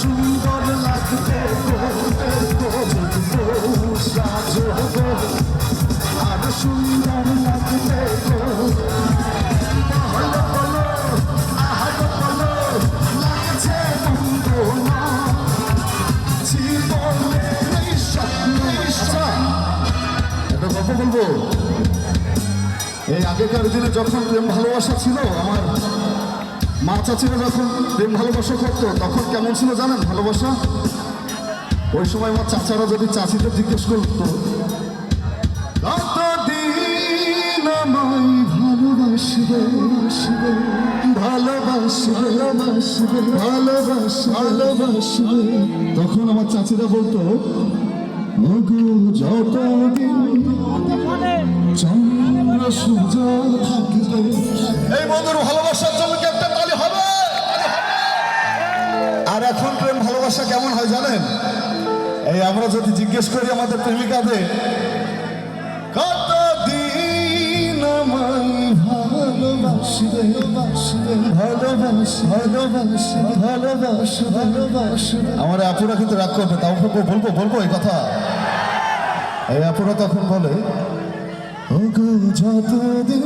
সুন্দর লাগবে সাজো আর সুন্দর লাগবে বলো বলো আহার বলো লাগছে বন্ধ না জীবনের এই স্বপ্ন। আচ্ছা একটা গল্প বলবো। এই আগেকার দিনে যখন প্রেম ভালোবাসা ছিল, আমার মা চাচিরা যখন প্রেম ভালোবাসা করতো তখন কেমন ছিল জানেন ভালোবাসা? ওই সময় আমার চাচারা যদি চাচিদের জিজ্ঞেস করতো কতদিন আমায় ভালোবাসবে ভালোবাসবে ভালোবাসবে ভালোবাসবে, তখন আমার চাচিরা বলতো ওগো যতদিন চন্দ্র সূর্য থাকবে। এই বন্ধুর ভালোবাসার জন্য কি একটা তালি হবে? আর এখন প্রেম ভালোবাসা কেমন হয় জানেন? এই আমরা যদি জিজ্ঞেস করি আমাদের প্রেমিকাদের কতদিন আমায় ভালোবাসবে ভালোবাসবে ভালোবাসবে ভালোবাসবে, আমার আপুরা কিন্তু রাগ করবে, তাও বলবো এই কথা। এই আপুরা তখন বলে ওগো যতদিন